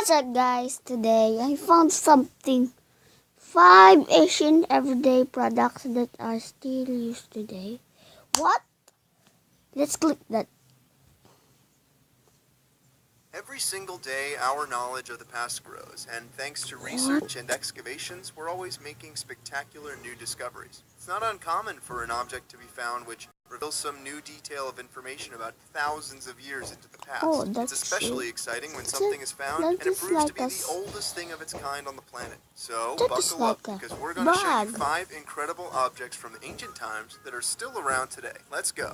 What's up, guys? Today I found something. 5 Asian everyday products that are still used today. What? Let's click that. Every single day, our knowledge of the past grows, and thanks to research and excavations, we're always making spectacular new discoveries. It's not uncommon for an object to be found which reveals some new detail of information about thousands of years into the past. Oh, It's that's especially it. exciting when It's something is found and That it is proves to like be a the oldest thing of its kind on the planet. So, that is buckle up, like a because we're going to show you bag. 5 incredible objects from ancient times that are still around today. Let's go.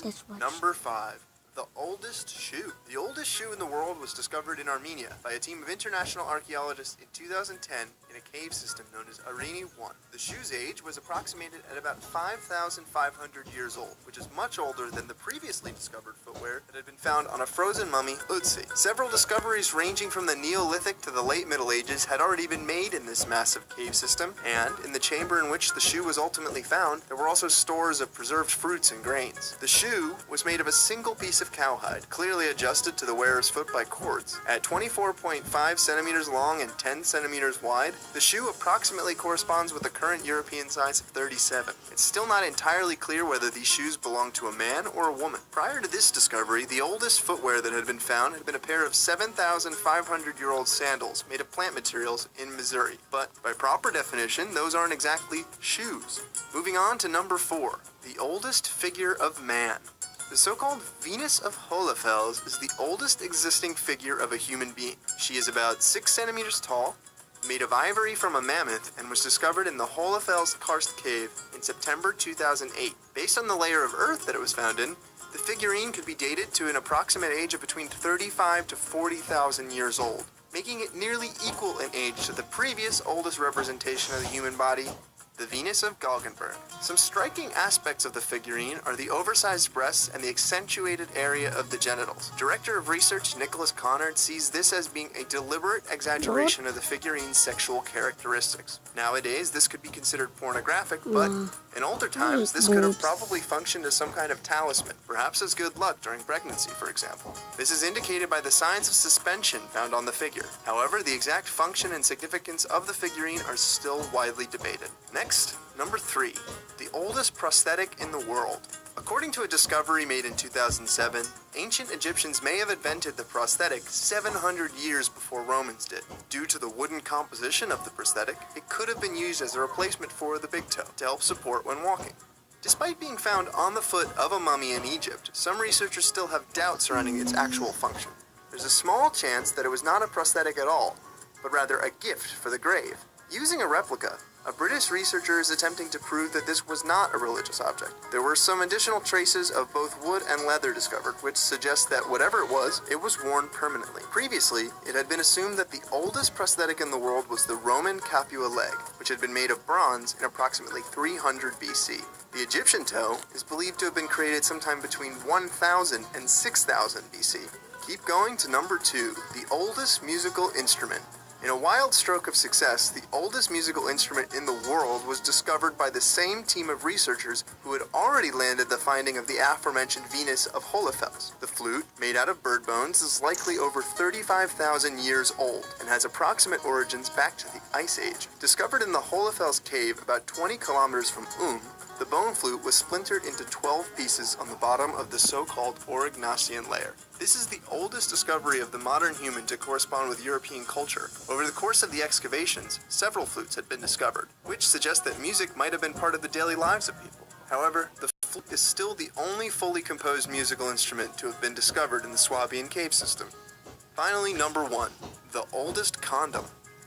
That's what. Number 5. The oldest shoe. The oldest shoe in the world was discovered in Armenia by a team of international archaeologists in 2010 in a cave system known as Arini 1. The shoe's age was approximated at about 5,500 years old, which is much older than the previously discovered footwear that had been found on a frozen mummy, Utsi. Several discoveries ranging from the Neolithic to the late Middle Ages had already been made in this massive cave system, and in the chamber in which the shoe was ultimately found, there were also stores of preserved fruits and grains. The shoe was made of a single piece of cowhide, clearly adjusted to the wearer's foot by cords. At 24.5 centimeters long and 10 centimeters wide, the shoe approximately corresponds with the current European size of 37. It's still not entirely clear whether these shoes belong to a man or a woman. Prior to this discovery, the oldest footwear that had been found had been a pair of 7,500-year-old sandals made of plant materials in Missouri. But by proper definition, those aren't exactly shoes. Moving on to number 4, the oldest figure of man. The so-called Venus of Hohlefels is the oldest existing figure of a human being. She is about 6 centimeters tall, made of ivory from a mammoth, and was discovered in the Hohlefels Karst cave in September 2008. Based on the layer of earth that it was found in, the figurine could be dated to an approximate age of between 35 to 40,000 years old, making it nearly equal in age to the previous oldest representation of the human body, the Venus of Galgenberg. Some striking aspects of the figurine are the oversized breasts and the accentuated area of the genitals. Director of Research Nicholas Connard sees this as being a deliberate exaggeration of the figurine's sexual characteristics. Nowadays, this could be considered pornographic, but in older times, this could have probably functioned as some kind of talisman, perhaps as good luck during pregnancy, for example. This is indicated by the signs of suspension found on the figure. However, the exact function and significance of the figurine are still widely debated. Next, number 3, the oldest prosthetic in the world. According to a discovery made in 2007, ancient Egyptians may have invented the prosthetic 700 years before Romans did. Due to the wooden composition of the prosthetic, it could have been used as a replacement for the big toe to help support when walking. Despite being found on the foot of a mummy in Egypt, some researchers still have doubts surrounding its actual function. There's a small chance that it was not a prosthetic at all, but rather a gift for the grave. Using a replica, a British researcher is attempting to prove that this was not a religious object. There were some additional traces of both wood and leather discovered, which suggests that whatever it was worn permanently. Previously, it had been assumed that the oldest prosthetic in the world was the Roman Capua leg, which had been made of bronze in approximately 300 BC. The Egyptian toe is believed to have been created sometime between 1000 and 6000 BC. Keep going to number 2, the oldest musical instrument. In a wild stroke of success, the oldest musical instrument in the world was discovered by the same team of researchers who had already landed the finding of the aforementioned Venus of Hohlefels. The flute, made out of bird bones, is likely over 35,000 years old and has approximate origins back to the Ice Age. Discovered in the Hohlefels cave about 20 kilometers from the bone flute was splintered into 12 pieces on the bottom of the so-called Aurignacian layer. This is the oldest discovery of the modern human to correspond with European culture. Over the course of the excavations, several flutes had been discovered, which suggests that music might have been part of the daily lives of people. However, the flute is still the only fully composed musical instrument to have been discovered in the Swabian cave system. Finally, number 1, the oldest condom.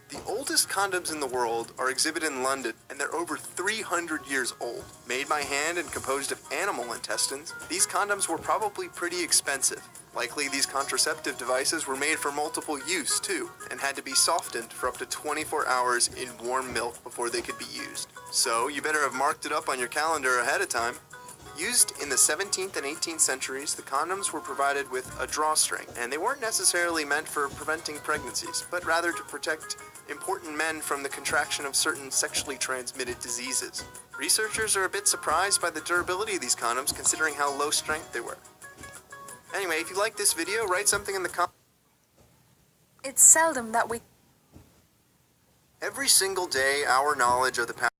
The oldest condoms in the world are exhibited in London, and they're over 300 years old. Made by hand and composed of animal intestines, these condoms were probably pretty expensive. Likely these contraceptive devices were made for multiple use too, and had to be softened for up to 24 hours in warm milk before they could be used. So you better have marked it up on your calendar ahead of time. Used in the 17th and 18th centuries, the condoms were provided with a drawstring, and they weren't necessarily meant for preventing pregnancies, but rather to protect important men from the contraction of certain sexually transmitted diseases. Researchers are a bit surprised by the durability of these condoms considering how low strength they were. Anyway, if you like this video, write something in the comments. It's seldom that we Every single day, our knowledge of the past